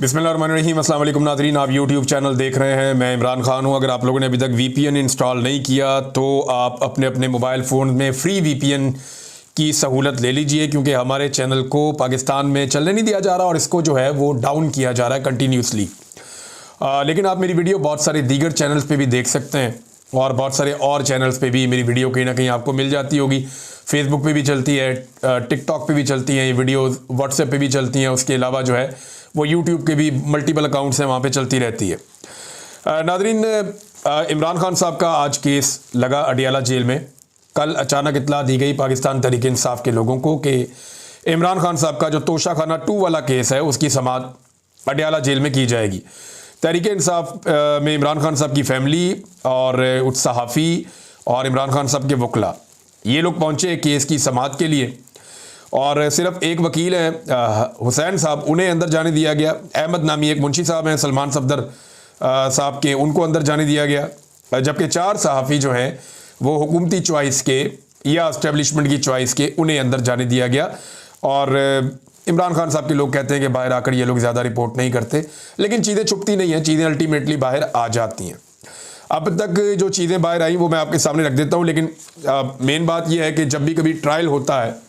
बिस्मिल्लाहिर्रहमानिर्रहीम। अस्सलाम वालेकुम नाज़रीन, आप यूट्यूब चैनल देख रहे हैं। मैं इमरान खान हूं। अगर आप लोगों ने अभी तक VPN इंस्टॉल नहीं किया तो आप अपने अपने मोबाइल फ़ोन में फ्री VPN की सहूलत ले लीजिए, क्योंकि हमारे चैनल को पाकिस्तान में चलने नहीं दिया जा रहा और इसको जो है वो डाउन किया जा रहा है कंटिन्यूसली। लेकिन आप मेरी वीडियो बहुत सारे दीगर चैनल्स पे भी देख सकते हैं और बहुत सारे और चैनल्स पे भी मेरी वीडियो कहीं ना कहीं आपको मिल जाती होगी। फेसबुक पे भी चलती है, टिकटॉक पे भी चलती हैं ये वीडियोस, व्हाट्सएप पे भी चलती हैं। उसके अलावा जो है वो यूट्यूब के भी मल्टीपल अकाउंट्स हैं, वहाँ पे चलती रहती है। नादरीन, इमरान खान साहब का आज केस लगा अडियाला जेल में। कल अचानक इत्तला दी गई पाकिस्तान तहरीक इंसाफ के लोगों को कि इमरान खान साहब का जो तोशाखाना 2 वाला केस है उसकी समाअत अडियाला जेल में की जाएगी। तहरीक इंसाफ में इमरान खान साहब की फैमिली और उस सहाफ़ी और इमरान खान साहब के वकला, ये लोग पहुँचे केस की समाअत के लिए। और सिर्फ एक वकील हैं हुसैन साहब, उन्हें अंदर जाने दिया गया। अहमद नामी एक मुंशी साहब हैं सलमान सफदर साहब के, उनको अंदर जाने दिया गया। जबकि 4 सहाफ़ी जो हैं वो हुकूमती चॉइस के या इस्टेब्लिशमेंट की चॉइस के, उन्हें अंदर जाने दिया गया। और इमरान खान साहब के लोग कहते हैं कि बाहर आकर ये लोग ज़्यादा रिपोर्ट नहीं करते, लेकिन चीज़ें छुपती नहीं हैं, चीज़ें अल्टीमेटली बाहर आ जाती हैं। अब तक जो चीज़ें बाहर आई वो मैं आपके सामने रख देता हूँ। लेकिन मेन बात यह है कि जब भी कभी ट्रायल होता है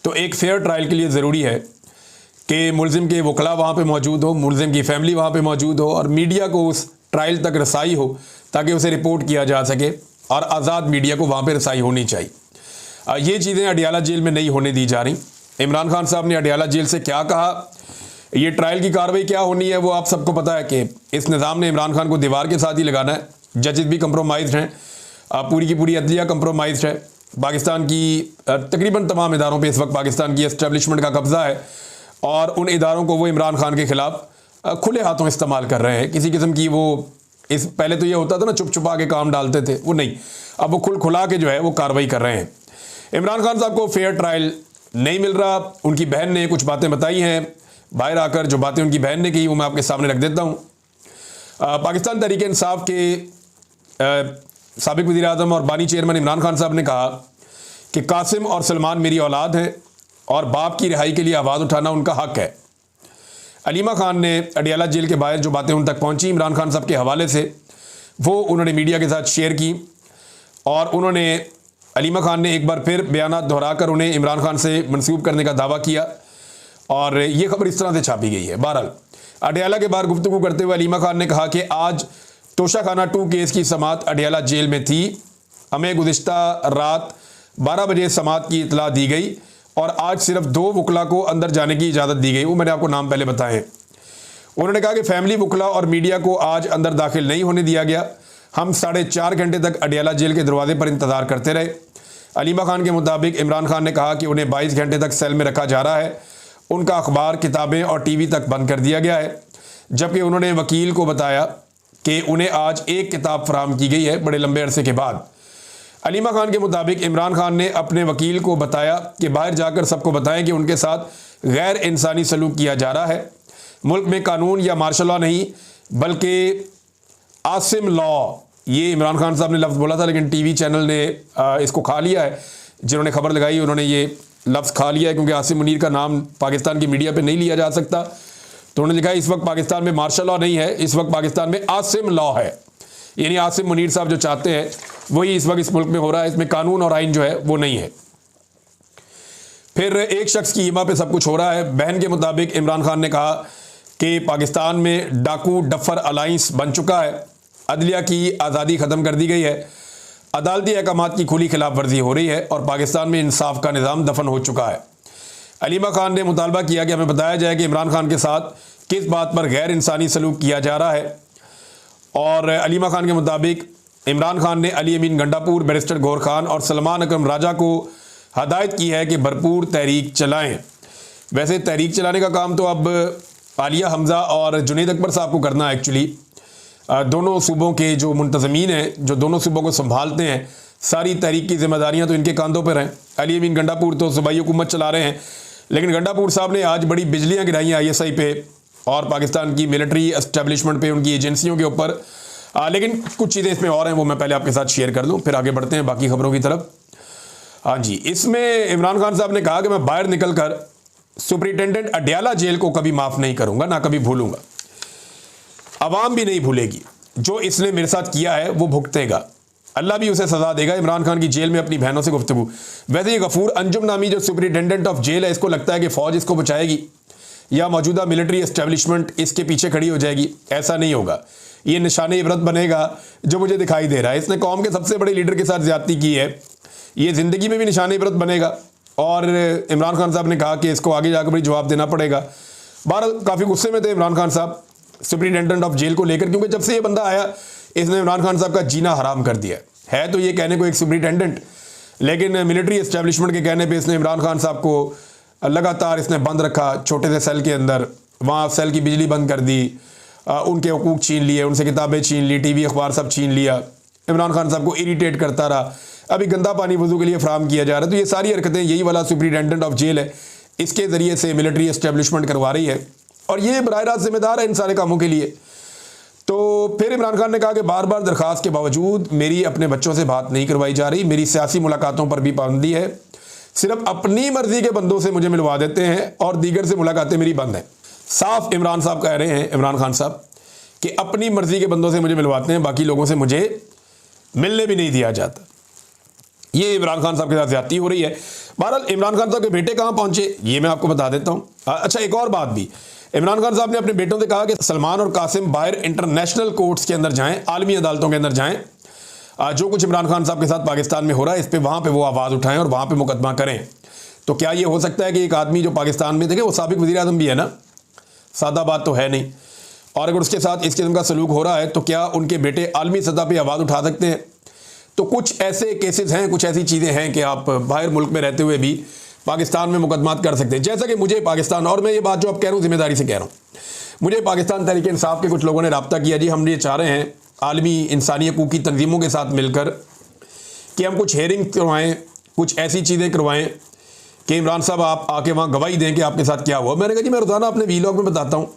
तो एक फेयर ट्रायल के लिए ज़रूरी है कि मुलजिम के वकला वहाँ पे मौजूद हो, मुलजिम की फैमिली वहाँ पे मौजूद हो और मीडिया को उस ट्रायल तक रसाई हो ताकि उसे रिपोर्ट किया जा सके, और आज़ाद मीडिया को वहाँ पे रसाई होनी चाहिए। ये चीज़ें अडियाला जेल में नहीं होने दी जा रही। इमरान खान साहब ने अडियाला जेल से क्या कहा, ये ट्रायल की कार्रवाई क्या होनी है, वो आप सबको पता है कि इस निज़ाम ने इमरान खान को दीवार के साथ ही लगाना है। जजेस भी कंप्रोमाइज़ हैं, पूरी की पूरी अदलिया कंप्रोमाइज़ है। पाकिस्तान की तकरीबन तमाम इदारों पे इस वक्त पाकिस्तान की एस्टेब्लिशमेंट का कब्ज़ा है और उन इदारों को वो इमरान खान के ख़िलाफ़ खुले हाथों इस्तेमाल कर रहे हैं। किसी किस्म की वो इस पहले तो ये होता था ना, छुप छुपा के काम डालते थे, वो नहीं, अब वो खुला के जो है वो कार्रवाई कर रहे हैं। इमरान खान साहब को फेयर ट्रायल नहीं मिल रहा। उनकी बहन ने कुछ बातें बताई हैं बाहर आकर, जो बातें उनकी बहन ने की वो मैं आपके सामने रख देता हूँ। पाकिस्तान तहरीक इंसाफ के साबिक वज़ीर आज़म और बानी चेयरमैन इमरान खान साहब ने कहा कि कासिम और सलमान मेरी औलाद हैं और बाप की रिहाई के लिए आवाज़ उठाना उनका हक़ है। अलीमा खान ने अडियाला जेल के बाहर जो बातें उन तक पहुँची इमरान खान साहब के हवाले से, वो उन्होंने मीडिया के साथ शेयर की और उन्होंने अलीमा खान ने एक बार फिर बयानात दोहराकर उन्हें इमरान खान से मंसूब करने का दावा किया और ये खबर इस तरह से छापी गई है। बहरहाल अडियाला के बाहर गुफ्तगू करते हुए अलीमा खान ने कहा कि आज तोशाखाना 2 केस की समाअत अडियाला जेल में थी। हमें गुज़िश्ता रात 12 बजे समाअत की इतला दी गई और आज सिर्फ 2 वकला को अंदर जाने की इजाज़त दी गई। वो मैंने आपको नाम पहले बताए। उन्होंने कहा कि फैमिली, वकला और मीडिया को आज अंदर दाखिल नहीं होने दिया गया। हम 4.5 घंटे तक अडियाला जेल के दरवाजे पर इंतज़ार करते रहे। अलीमा खान के मुताबिक इमरान खान ने कहा कि उन्हें 22 घंटे तक सेल में रखा जा रहा है। उनका अखबार, किताबें और TV तक बंद कर दिया गया है। जबकि उन्होंने वकील को बताया कि उन्हें आज एक किताब फराहम की गई है बड़े लंबे अरसे के बाद। अलीमा खान के मुताबिक इमरान खान ने अपने वकील को बताया कि बाहर जाकर सबको बताएं कि उनके साथ गैर इंसानी सलूक किया जा रहा है। मुल्क में कानून या मार्शल लॉ नहीं बल्कि आसिम लॉ, ये इमरान खान साहब ने लफ्ज़ बोला था, लेकिन TV चैनल ने इसको खा लिया है। जिन्होंने खबर लगाई उन्होंने ये लफ्ज़ खा लिया है, क्योंकि आसिम मुनीर का नाम पाकिस्तान की मीडिया पे नहीं लिया जा सकता। तो उन्होंने लिखा है इस वक्त पाकिस्तान में मार्शल लॉ नहीं है, इस वक्त पाकिस्तान में आसिम लॉ है। यानी आसिम मुनीर साहब जो चाहते हैं वही इस वक्त इस मुल्क में हो रहा है। इसमें कानून और आइन जो है वो नहीं है। फिर एक शख्स की ईमा पे सब कुछ हो रहा है। बहन के मुताबिक इमरान खान ने कहा कि पाकिस्तान में डाकू डफर अलाइंस बन चुका है। अदलिया की आज़ादी ख़त्म कर दी गई है। अदालती अहकामात की खुली खिलाफ वर्जी हो रही है और पाकिस्तान में इंसाफ का निज़ाम दफन हो चुका है। अलीमा खान ने मुतालबा किया कि हमें बताया जाए कि इमरान खान के साथ किस बात पर गैर इंसानी सलूक किया जा रहा है। और अलीमा खान के मुताबिक इमरान खान ने अली अमीन गंडापुर, बैरिस्टर गौहर खान और सलमान अकरम राजा को हदायत की है कि भरपूर तहरीक चलाएँ। वैसे तहरीक चलाने का काम तो अब आलिया हमज़ा और जुनैद अकबर साहब को करना है। एक्चुअली दोनों सूबों के जो मुंतज़मीन हैं, जो दोनों सूबों को संभालते हैं, सारी तहरीक की जिम्मेदारियां तो इनके कंधों पर हैं। अली अमीन गंडापुर तो सूबाई हुकूमत चला रहे हैं, लेकिन गंडापुर साहब ने आज बड़ी बिजलियां गिराई ISI पे और पाकिस्तान की मिलिट्री एस्टेब्लिशमेंट पे, उनकी एजेंसियों के ऊपर। लेकिन कुछ चीज़ें इसमें और हैं, वो मैं पहले आपके साथ शेयर कर दूँ, फिर आगे बढ़ते हैं बाकी खबरों की तरफ। हाँ जी, इसमें इमरान खान साहब ने कहा कि मैं बाहर निकल कर सुपरिटेंडेंट अडयाला जेल को कभी माफ़ नहीं करूंगा, ना कभी भूलूंगा। अवाम भी नहीं भूलेगी। जो इसने मेरे साथ किया है वो भुगतेगा, अल्लाह भी उसे सजा देगा। इमरान खान की जेल में अपनी बहनों से गुफ्तगू। वैसे ये गफूर अंजुम नामी जो सुपरिटेंडेंट ऑफ जेल है, इसको लगता है कि फ़ौज इसको बचाएगी या मौजूदा मिलिट्री एस्टेब्लिशमेंट इसके पीछे खड़ी हो जाएगी। ऐसा नहीं होगा। ये निशाने इबरत बनेगा जो मुझे दिखाई दे रहा है। इसने कौम के सबसे बड़े लीडर के साथ ज्यादती की है, ये ज़िंदगी में भी निशाने इबरत बनेगा। और इमरान खान साहब ने कहा कि इसको आगे जाकर भी जवाब देना पड़ेगा। बहरहाल काफ़ी गुस्से में थे इमरान खान साहब सुपरिटेंडेंट ऑफ जेल को लेकर, क्योंकि जब से ये बंदा आया इसने इमरान खान साहब का जीना हराम कर दिया है। तो ये कहने को एक सुपरिटेंडेंट, लेकिन मिलिट्री एस्टेब्लिशमेंट के कहने पे इसने इमरान खान साहब को लगातार इसने बंद रखा छोटे से सेल के अंदर। वहाँ सेल की बिजली बंद कर दी, उनके हुकूक छीन लिए, उनसे किताबें छीन ली, टीवी अखबार सब छीन लिया। इमरान खान साहब को इरीटेट करता रहा। अभी गंदा पानी वजू के लिए फराहम किया जा रहा है। तो ये सारी हरकतें यही वाला सुपरिटेंडेंट ऑफ जेल है, इसके ज़रिए से मिलिट्री एस्टेब्लिशमेंट करवा रही है, और ये बराह रास्त जिम्मेदार है इन सारे कामों के लिए। तो फिर इमरान खान ने कहा कि बार बार दरख्वास्त के बावजूद मेरी अपने बच्चों से बात नहीं करवाई जा रही, मेरी सियासी मुलाकातों पर भी पाबंदी है, सिर्फ अपनी मर्जी के बंदों से मुझे मिलवा देते हैं और दीगर से मुलाकातें मेरी बंद हैं। साफ इमरान साहब कह रहे हैं, इमरान खान साहब, कि अपनी मर्जी के बंदों से मुझे मिलवाते हैं, बाकी लोगों से मुझे मिलने भी नहीं दिया जाता। ये इमरान खान साहब के साथ ज्यादती हो रही है। बहरहाल इमरान खान साहब के बेटे कहाँ पहुंचे ये मैं आपको बता देता हूँ। अच्छा, एक और बात भी, इमरान खान साहब ने अपने बेटों से कहा कि सलमान और कासिम बाहर इंटरनेशनल कोर्ट्स के अंदर जाएं, आलमी अदालतों के अंदर जाएं, जो कुछ इमरान खान साहब के साथ पाकिस्तान में हो रहा है इस पर वहाँ पे वो आवाज़ उठाएं और वहाँ पे मुकदमा करें। तो क्या ये हो सकता है कि एक आदमी जो पाकिस्तान में, देखे वो साबिक वज़ीर आज़म भी है ना, सादा बात तो है नहीं, और अगर उसके साथ इस किस्म का सलूक हो रहा है तो क्या उनके बेटे आलमी सतह पर आवाज़ उठा सकते हैं? तो कुछ ऐसे केसेस हैं, कुछ ऐसी चीज़ें हैं कि आप बाहर मुल्क में रहते हुए भी पाकिस्तान में मुकदमात कर सकते हैं। जैसा कि मुझे पाकिस्तान, और मैं ये बात जो आप कह रहा हूँ ज़िम्मेदारी से कह रहा हूँ, मुझे पाकिस्तान तहरीक इंसाफ के कुछ लोगों ने रब्ता किया, जी हम ये चाह रहे हैं आलमी इंसानी हकूक़ की तंजीमों के साथ मिलकर कि हम कुछ हेयरिंग करवाएँ, कुछ ऐसी चीज़ें करवाएँ कि इमरान साहब आप आके वहाँ गवाही दें कि आपके साथ क्या हुआ। मैंने कहा जी मैं रोज़ाना अपने वीलॉग में बताता हूँ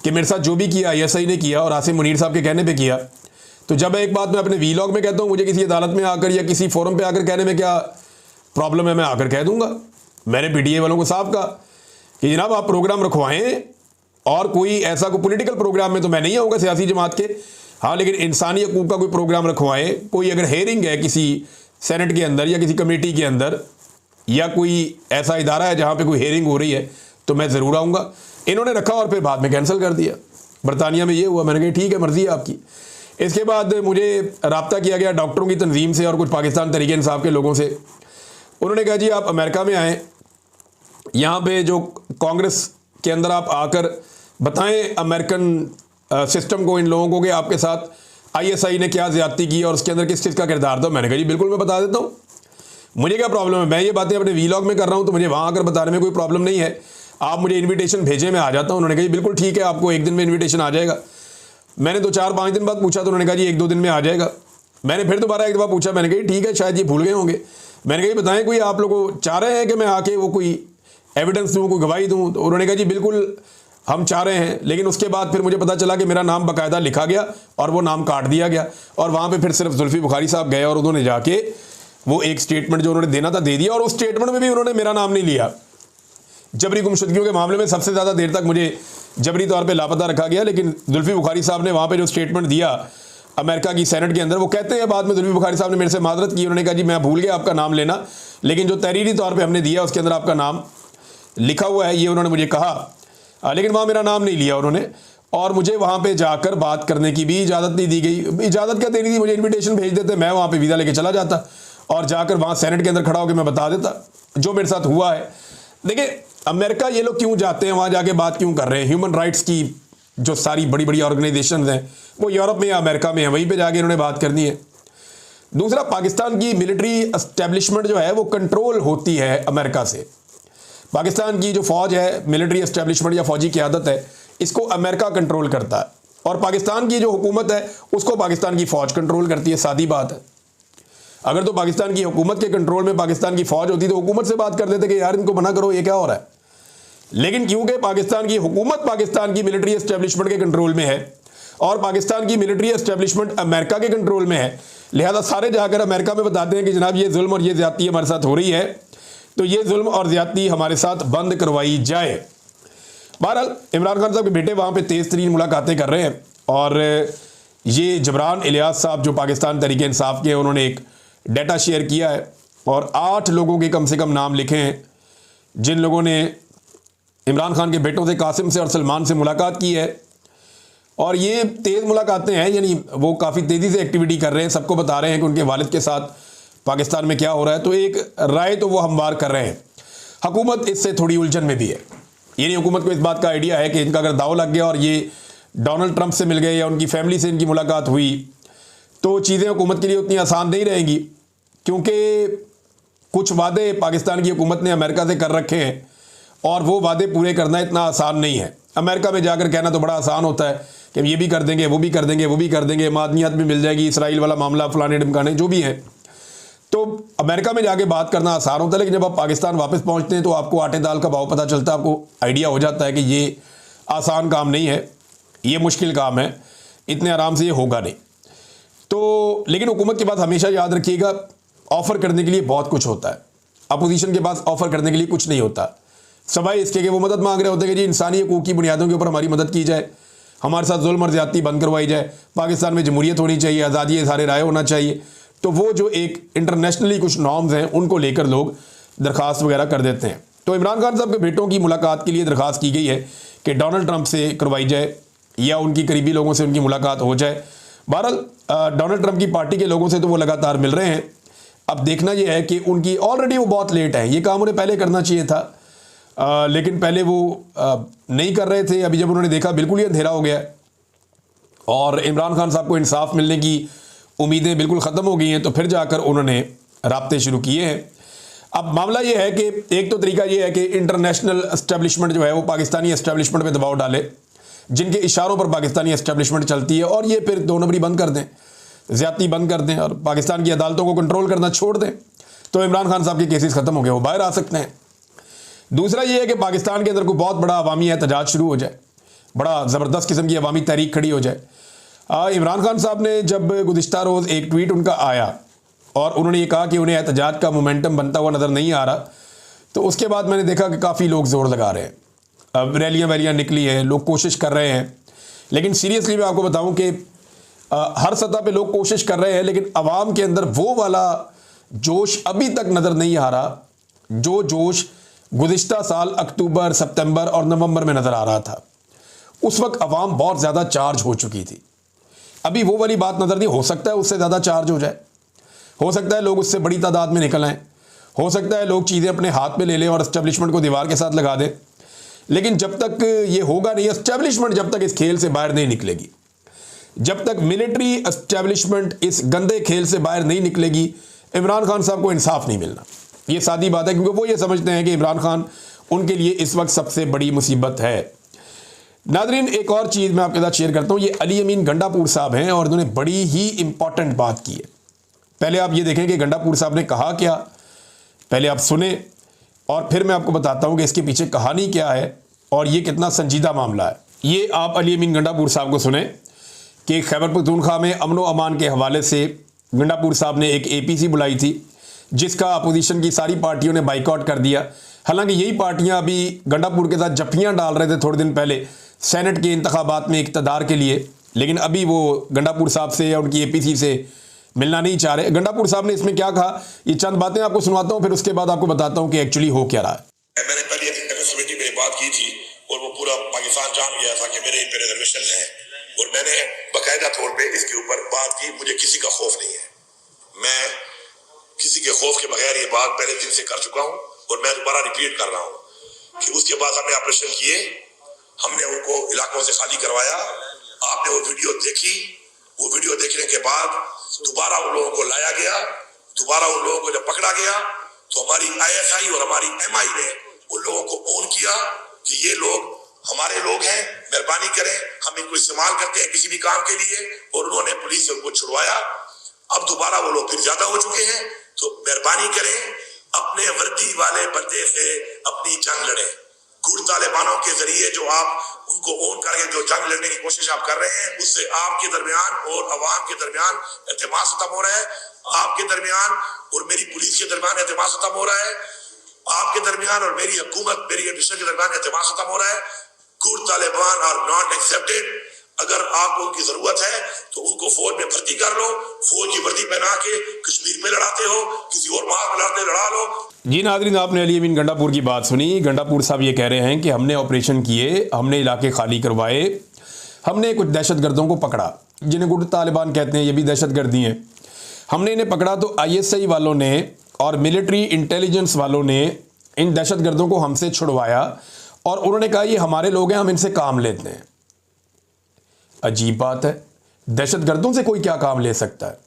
कि मेरे साथ जो भी किया ISI ने किया और आसिम मुनीर साहब के कहने पर किया। तो जब एक बात मैं अपने वीलॉग में कहता हूँ, मुझे किसी अदालत में आकर या किसी फोरम पे आकर कहने में क्या प्रॉब्लम है, मैं आकर कह दूंगा। मैंने PTA वालों को साफ कहा कि जनाब आप प्रोग्राम रखवाएं, और कोई ऐसा कोई पॉलिटिकल प्रोग्राम में तो मैं नहीं आऊँगा सियासी जमात के, हाँ, लेकिन इंसानी हकूक़ का कोई प्रोग्राम रखवाएं, कोई अगर हेयरिंग है किसी सेनेट के अंदर या किसी कमेटी के अंदर या कोई ऐसा इदारा है जहाँ पर कोई हेयरिंग हो रही है तो मैं ज़रूर आऊँगा। इन्होंने रखा और फिर बाद में कैंसिल कर दिया। बरतानिया में ये हुआ। मैंने कहा ठीक है, मर्ज़ी है आपकी। इसके बाद मुझे रब्ता किया गया डॉक्टरों की तंजीम से और कुछ पाकिस्तान तहरीक इंसाफ के लोगों से। उन्होंने कहा जी आप अमेरिका में आएँ, यहाँ पे जो कांग्रेस के अंदर आप आकर बताएं अमेरिकन सिस्टम को, इन लोगों को, कि आपके साथ ISI ने क्या ज़्यादती की और उसके अंदर किस चीज़ का किरदार था। मैंने कहा जी बिल्कुल मैं बता देता हूँ, मुझे क्या प्रॉब्लम है, मैं ये बातें अपने वीलॉग में कर रहा हूँ तो मुझे वहाँ आकर बताने में कोई प्रॉब्लम नहीं है। आप मुझे इन्विटेशन भेजें, मैं आ जाता हूँ। उन्होंने कहा जी बिल्कुल ठीक है, आपको एक दिन में इन्विटेशन आ जाएगा। मैंने 2-4-5 दिन बाद पूछा तो उन्होंने कहा जी 1-2 दिन में आ जाएगा। मैंने फिर दोबारा एक दफ़ा पूछा, मैंने कहा ठीक है, शायद ये भूल गए होंगे। मैंने कहा बताएं कोई आप लोग चाह रहे हैं कि मैं आके वो कोई एविडेंस दूँ, कोई गवाही दूँ? तो उन्होंने कहा जी बिल्कुल हम चाह रहे हैं। लेकिन उसके बाद फिर मुझे पता चला कि मेरा नाम बाकायदा लिखा गया और वो नाम काट दिया गया, और वहाँ पर फिर सिर्फ जुल्फी बुखारी साहब गए और उन्होंने जाके वो एक स्टेटमेंट जो उन्होंने देना था दे दिया, और उस स्टेटमेंट में भी उन्होंने मेरा नाम नहीं लिया। जबरी गुमशुदगियों के मामले में सबसे ज़्यादा देर तक मुझे जबरी तौर पे लापता रखा गया, लेकिन जुल्फी बुखारी साहब ने वहाँ पे जो स्टेटमेंट दिया अमेरिका की सेनेट के अंदर, वो कहते हैं बाद में जुल्फी बुखारी साहब ने मेरे से माजरत की। उन्होंने कहा जी मैं भूल गया आपका नाम लेना, लेकिन जो तहरीरी तौर पे हमने दिया उसके अंदर आपका नाम लिखा हुआ है, ये उन्होंने मुझे कहा। लेकिन वहाँ मेरा नाम नहीं लिया उन्होंने, और मुझे वहाँ पर जाकर बात करने की भी इजाज़त नहीं दी गई। इजाज़त क्या देनी थी, मुझे इन्विटेशन भेज देते, मैं वहाँ पर वीज़ा लेके चला जाता और जाकर वहाँ सेनेट के अंदर खड़ा होकर मैं बता देता जो मेरे साथ हुआ है। देखिए अमेरिका ये लोग क्यों जाते हैं, वहाँ जाके बात क्यों कर रहे हैं? ह्यूमन राइट्स की जो सारी बड़ी बड़ी ऑर्गेनाइजेशंस हैं वो यूरोप में या अमेरिका में है, वहीं पे जाके इन्होंने बात करनी है। दूसरा, पाकिस्तान की मिलिट्री एस्टेब्लिशमेंट जो है वो कंट्रोल होती है अमेरिका से। पाकिस्तान की जो फ़ौज है, मिलिट्री एस्टेब्लिशमेंट या फ़ौजी क़यादत है, इसको अमेरिका कंट्रोल करता है, और पाकिस्तान की जो हुकूमत है उसको पाकिस्तान की फ़ौज कंट्रोल करती है। सादी बात है। अगर तो पाकिस्तान की हुकूमत के कंट्रोल में पाकिस्तान की फ़ौज होती तो हुकूमत से बात कर देते कि यार इनको मना करो, ये क्या हो रहा है। लेकिन क्योंकि पाकिस्तान की हुकूमत पाकिस्तान की मिलिट्री एस्टेब्लिशमेंट के कंट्रोल में है और पाकिस्तान की मिलिट्री एस्टेब्लिशमेंट अमेरिका के कंट्रोल में है, लिहाजा सारे जाकर अमेरिका में बताते हैं कि जनाब ये जुल्म और ये ज़्यादती हमारे साथ हो रही है, तो ये जुल्म और ज्यादती हमारे साथ बंद करवाई जाए। बहरहाल इमरान खान साहब के बेटे वहाँ पे तेज़ तरीन मुलाकातें कर रहे हैं और ये जबरान इलियास साहब जो पाकिस्तान तहरीक इंसाफ के हैं, उन्होंने एक डाटा शेयर किया है और 8 लोगों के कम से कम नाम लिखे हैं जिन लोगों ने इमरान खान के बेटों से, कासिम से और सलमान से मुलाकात की है। और ये तेज़ मुलाकातें हैं, यानी वो काफ़ी तेज़ी से एक्टिविटी कर रहे हैं, सबको बता रहे हैं कि उनके वालिद के साथ पाकिस्तान में क्या हो रहा है। तो एक राय तो वो हमवार कर रहे हैं। हुकूमत इससे थोड़ी उलझन में भी है, यानी हुकूमत को इस बात का आइडिया है कि इनका अगर दाव लग गया और ये डोनाल्ड ट्रंप से मिल गए या उनकी फैमिली से इनकी मुलाकात हुई तो चीज़ें हुकूमत के लिए उतनी आसान नहीं रहेंगी, क्योंकि कुछ वादे पाकिस्तान की हुकूमत ने अमेरिका से कर रखे हैं और वो वादे पूरे करना इतना आसान नहीं है। अमेरिका में जाकर कहना तो बड़ा आसान होता है कि हम ये भी कर देंगे, वो भी कर देंगे, वो भी कर देंगे, मादनियात भी मिल जाएगी, इसराइल वाला मामला, फलाने ढमकाने जो भी है। तो अमेरिका में जाके बात करना आसान होता है, लेकिन जब आप पाकिस्तान वापस पहुंचते हैं तो आपको आटे दाल का भाव पता चलता है, आपको आइडिया हो जाता है कि ये आसान काम नहीं है, ये मुश्किल काम है, इतने आराम से ये होगा नहीं। तो लेकिन हुकूमत के पास हमेशा याद रखिएगा, ऑफ़र करने के लिए बहुत कुछ होता है, अपोजिशन के पास ऑफ़र करने के लिए कुछ नहीं होता, सवाए इसके कि वो मदद मांग रहे होते हैं कि जी इंसानी हकूक़ की बुनियादों के ऊपर हमारी मदद की जाए, हमारे साथ जुल्म और ज़्यादती बंद करवाई जाए, पाकिस्तान में जमहूरियत होनी चाहिए, आज़ादी इज़हार राय होना चाहिए। तो वो जो एक इंटरनेशनली कुछ नॉर्म्स हैं उनको लेकर लोग दरख्वास्त वगैरह कर देते हैं। तो इमरान खान साहब के बेटों की मुलाकात के लिए दरख्वास्त की गई है कि डोनाल्ड ट्रंप से करवाई जाए या उनकी करीबी लोगों से उनकी मुलाकात हो जाए। बहरहाल डोनाल्ड ट्रंप की पार्टी के लोगों से तो वो लगातार मिल रहे हैं। अब देखना यह है कि उनकी ऑलरेडी वो बहुत लेट है, ये काम उन्हें पहले करना चाहिए था, लेकिन पहले वो नहीं कर रहे थे। अभी जब उन्होंने देखा बिल्कुल ही अंधेरा हो गया और इमरान खान साहब को इंसाफ मिलने की उम्मीदें बिल्कुल ख़त्म हो गई हैं, तो फिर जाकर उन्होंने राब्ते शुरू किए हैं। अब मामला ये है कि एक तो तरीका ये है कि इंटरनेशनल एस्टेब्लिशमेंट जो है वो पाकिस्तानी एस्टेब्लिशमेंट पे दबाव डाले, जिनके इशारों पर पाकिस्तानी एस्टेब्लिशमेंट चलती है, और ये फिर 2 नंबरी बंद कर दें, ज़्यादती बंद कर दें और पाकिस्तान की अदालतों को कंट्रोल करना छोड़ दें, तो इमरान खान साहब के केसेस ख़त्म हो गए, वो बाहर आ सकते हैं। दूसरा ये है कि पाकिस्तान के अंदर कोई बहुत बड़ा अवामी एहतजाज शुरू हो जाए, बड़ा ज़बरदस्त किस्म की अवामी तहरीक खड़ी हो जाए। इमरान खान साहब ने जब गुज़िश्ता रोज़ एक ट्वीट उनका आया और उन्होंने ये कहा कि उन्हें एहतजाज का मोमेंटम बनता हुआ नज़र नहीं आ रहा, तो उसके बाद मैंने देखा कि काफ़ी लोग ज़ोर लगा रहे हैं, अब रैलियाँ वैलियाँ निकली हैं, लोग कोशिश कर रहे हैं। लेकिन सीरियसली मैं आपको बताऊं कि हर सतह पे लोग कोशिश कर रहे हैं, लेकिन आवाम के अंदर वो वाला जोश अभी तक नज़र नहीं आ रहा जो जोश गुज़िश्ता साल अक्टूबर, सितंबर और नवंबर में नज़र आ रहा था। उस वक्त आवाम बहुत ज़्यादा चार्ज हो चुकी थी। अभी वो वाली बात नज़र नहीं, हो सकता है उससे ज़्यादा चार्ज हो जाए, हो सकता है लोग उससे बड़ी तादाद में निकल आएँ, हो सकता है लोग चीज़ें अपने हाथ में ले लें और एस्टेब्लिशमेंट को दीवार के साथ लगा दें। लेकिन जब तक ये होगा नहीं, एस्टेब्लिशमेंट जब तक इस खेल से बाहर नहीं निकलेगी, जब तक मिलिट्री एस्टेब्लिशमेंट इस गंदे खेल से बाहर नहीं निकलेगी, इमरान खान साहब को इंसाफ नहीं मिलना। ये सादी बात है, क्योंकि वो ये समझते हैं कि इमरान खान उनके लिए इस वक्त सबसे बड़ी मुसीबत है। नादरीन, एक और चीज़ मैं आपके साथ शेयर करता हूँ। ये अली अमीन गंडापुर साहब हैं और उन्होंने बड़ी ही इंपॉर्टेंट बात की है। पहले आप ये देखें कि गंडापुर साहब ने कहा क्या, पहले आप सुने और फिर मैं आपको बताता हूँ कि इसके पीछे कहानी क्या है और ये कितना संजीदा मामला है। ये आप अली अमीन गंडापुर साहब को सुने कि खैबर पख्तूनख्वा में अमन व अमान के हवाले से गंडापुर साहब ने एक APC बुलाई थी, जिसका अपोजिशन की सारी पार्टियों ने बाइकआउट कर दिया। हालांकि यही पार्टियां अभी गंडापुर के साथ जफ्फियां डाल रहे थे थोड़े दिन पहले सेनेट के इंतखाबात में इक़्तिदार के लिए, लेकिन अभी वो गंडापुर साहब से या उनकी APC से मिलना नहीं चाह रहे। गंडापुर साहब ने इसमें क्या कहा, ये चंद बातें आपको सुनाता हूँ, फिर उसके बाद आपको बताता हूँ कि एक्चुअली हो क्या रहा है। मैंने पहले कमेटी में बात की थी और वो पूरा पाकिस्तान जान गया था कि मेरे इन पे रिजर्वेशन है, और मैंने बाकायदा तौर पे इसके ऊपर बात की। मुझे किसी का खौफ नहीं है, मैं किसी के खौफ के बगैर ये बात पहले दिन से कर चुका हूँ और मैं दोबारा रिपीट कर रहा हूँ कि उसके बाद हमने ऑपरेशन किए, हमने उनको इलाकों से खाली करवाया। आपने वो वीडियो देखी, वो वीडियो देखने के बाद दोबारा उन लोगों को लाया गया, दोबारा उन लोगों को जब पकड़ा गया तो हमारी ISI और हमारी MI ने उन लोगों को ऑन किया कि ये लोग हमारे लोग हैं, मेहरबानी करें, हम इनको इस्तेमाल करते हैं किसी भी काम के लिए, और उन्होंने पुलिस से उनको छुड़वाया। अब दोबारा वो लोग फिर ज्यादा हो चुके हैं, तो मेहरबानी करें अपने वर्दी वाले बंदे से अपनी जंग लड़ें। गुड़ तालिबानों के जरिए जो आप उनको ओन करके जो जंग लड़ने की कोशिश आप कर रहे हैं, उससे आपके दरमियान और अवाम के दरमियान एतमाद खत्म हो रहा है, आपके दरमियान और मेरी पुलिस के दरमियान एतमाद खत्म हो रहा है। आपके दरमियान और मेरी हुकूमत, मेरी एडमिनिस्ट्रेशन के दरमियान एतमाद खत्म हो रहा है। Good Taliban are not accepted. अगर आपको उनकी जरूरत है तो उनको फौज में भर्ती कर लो, फौज की वर्दी पहना के कश्मीर में लड़ाते हो, किसी और मार में लड़ा लो। जी नाज़रीन, आपने अली अमीन गंडापुर की बात सुनी। गंडापुर साहब ये कह रहे हैं कि हमने ऑपरेशन किए, हमने इलाके खाली करवाए, हमने कुछ दहशतगर्दों को पकड़ा, जिन्हें गुड तालिबान कहते हैं, ये भी दहशतगर्दी हैं। हमने इन्हें पकड़ा तो ISI वालों ने और मिलिट्री इंटेलिजेंस वालों ने इन दहशतगर्दों को हमसे छुड़वाया और उन्होंने कहा ये हमारे लोग हैं, हम इनसे काम लेते हैं। अजीब बात है, दहशतगर्दों से कोई क्या काम ले सकता है?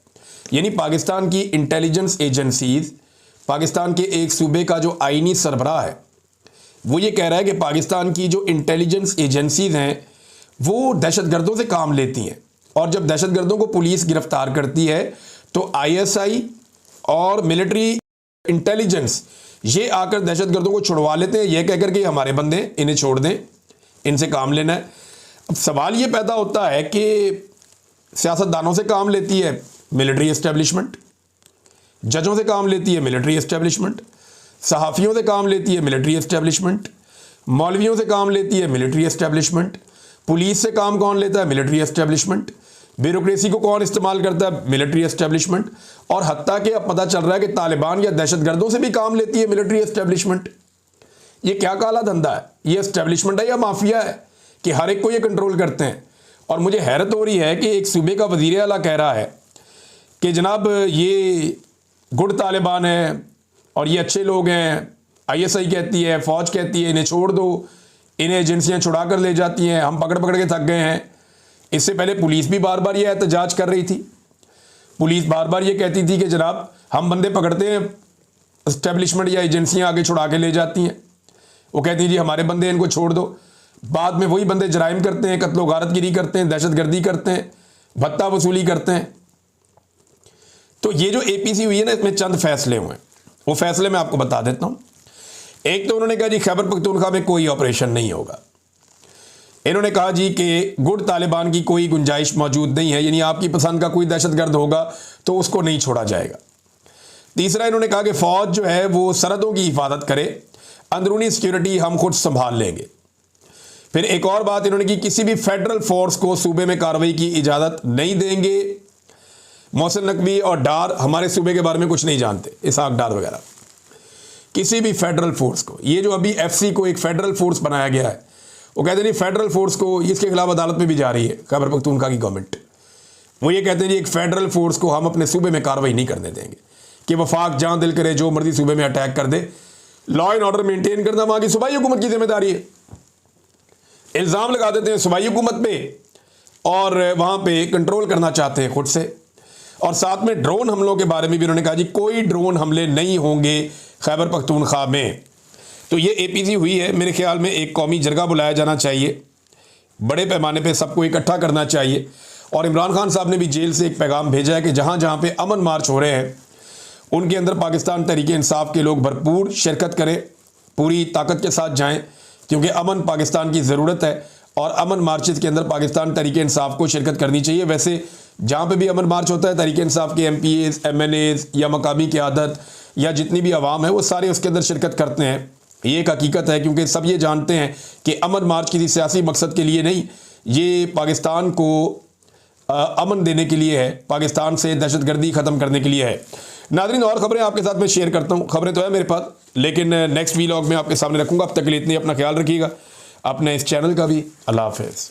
यानी पाकिस्तान की इंटेलिजेंस एजेंसीज, पाकिस्तान के एक सूबे का जो आईनी सरबराह है वो ये कह रहा है कि पाकिस्तान की जो इंटेलिजेंस एजेंसीज हैं वो दहशतगर्दों से काम लेती हैं, और जब दहशतगर्दों को पुलिस गिरफ्तार करती है तो ISI और मिलिट्री इंटेलिजेंस ये आकर दहशतगर्दों को छुड़वा लेते हैं, यह कहकर कि हमारे बंदे, इन्हें छोड़ दें, इनसे काम लेना है। अब सवाल ये पैदा होता है कि सियासतदानों से काम लेती है मिलिट्री एस्टेब्लिशमेंट, जजों से काम लेती है मिलिट्री एस्टेब्लिशमेंट, सहाफ़ियों से काम लेती है मिलिट्री एस्टेब्लिशमेंट, मौलवियों से काम लेती है मिलिट्री एस्टेब्लिशमेंट, पुलिस से काम कौन लेता है? Military establishment. ब्यूरोक्रेसी को कौन इस्तेमाल करता है? Military establishment. और हत्ता कि अब पता चल रहा है कि तालिबान या दहशतगर्दों से भी काम लेती है मिलिट्री एस्टेब्लिशमेंट। ये क्या काला धंधा है? ये एस्टेब्लिशमेंट है या माफिया है कि हर एक को ये कंट्रोल करते हैं? और मुझे हैरत हो रही है कि एक सूबे का वज़ीर आला कह रहा है कि जनाब ये गुड तालिबान है और ये अच्छे लोग हैं, ISI कहती है, फ़ौज कहती है इन्हें छोड़ दो, इन्हें एजेंसियां छुड़ा कर ले जाती हैं, हम पकड़ पकड़ के थक गए हैं। इससे पहले पुलिस भी बार बार ये एहतजाज कर रही थी, पुलिस बार बार ये कहती थी कि जनाब हम बंदे पकड़ते हैं, एस्टेब्लिशमेंट या एजेंसियां आगे छुड़ा के ले जाती हैं, वो कहती हैं जी हमारे बंदे, इनको छोड़ दो। बाद में वही बंदे जराइम करते हैं, कत्लो गारतगिरी करते हैं, दहशतगर्दी करते हैं, भत्ता वसूली करते हैं। तो ये जो APC हुई है ना, इसमें चंद फैसले हुए, वो फैसले मैं आपको बता देता हूँ। एक तो उन्होंने कहा जी खैबर पख्तूनख्वा में कोई ऑपरेशन नहीं होगा। इन्होंने कहा जी कि गुड तालिबान की कोई गुंजाइश मौजूद नहीं है, यानी आपकी पसंद का कोई दहशतगर्द होगा तो उसको नहीं छोड़ा जाएगा। तीसरा इन्होंने कहा कि फ़ौज जो है वो सरहदों की हिफाजत करे, अंदरूनी सिक्योरिटी हम खुद संभाल लेंगे। फिर एक और बात इन्होंने की, किसी भी फेडरल फोर्स को सूबे में कार्रवाई की इजाज़त नहीं देंगे। मोहसिन नकवी और डार हमारे सूबे के बारे में कुछ नहीं जानते, इसहाक डार वगैरह, किसी भी फेडरल फोर्स को, ये जो अभी FC को एक फेडरल फोर्स बनाया गया है, वो कहते हैं फेडरल फोर्स को, इसके खिलाफ अदालत में भी जा रही है खैबर पख्तूनख्वा की गवर्नमेंट। वो ये कहते हैं जी एक फेडरल फोर्स को हम अपने सूबे में कार्रवाई नहीं करने देंगे कि वफाक जहाँ दिल करे जो मर्जी सूबे में अटैक कर दे, लॉ एंड ऑर्डर मेंटेन करना वहाँ की सूबाई हुकूमत की जिम्मेदारी है। इल्ज़ाम लगा देते हैं सूबाई हुकूमत पे और वहाँ पे कंट्रोल करना चाहते हैं खुद से। और साथ में ड्रोन हमलों के बारे में भी उन्होंने कहा जी कोई ड्रोन हमले नहीं होंगे खैबर पख्तूनख्वा में। तो ये APC हुई है। मेरे ख्याल में एक कौमी जरगा बुलाया जाना चाहिए, बड़े पैमाने पे सबको इकट्ठा करना चाहिए। और इमरान खान साहब ने भी जेल से एक पैगाम भेजा है कि जहाँ जहाँ पे अमन मार्च हो रहे हैं उनके अंदर पाकिस्तान तहरीक इंसाफ के लोग भरपूर शिरकत करें, पूरी ताकत के साथ जाएं, क्योंकि अमन पाकिस्तान की ज़रूरत है और अमन मार्चेस के अंदर पाकिस्तान तहरीक इंसाफ को शिरकत करनी चाहिए। वैसे जहाँ पे भी अमन मार्च होता है तहरीक इंसाफ के MPAs, MNAs या मकामी क़यादत या जितनी भी आवाम है वो सारे उसके अंदर शिरकत करते हैं। ये एक हकीकत है, क्योंकि सब ये जानते हैं कि अमन मार्च किसी सियासी मकसद के लिए नहीं, ये पाकिस्तान को अमन देने के लिए है, पाकिस्तान से दहशतगर्दी ख़त्म करने के लिए है। नाज़रीन, और ख़बरें आपके साथ मैं शेयर करता हूँ, ख़बरें तो है मेरे पास, लेकिन नेक्स्ट व्लॉग में आपके सामने रखूँगा। अब तक के लिए इतनी, अपना ख्याल रखिएगा, अपने इस चैनल का भी। अल्लाह हाफ़िज़।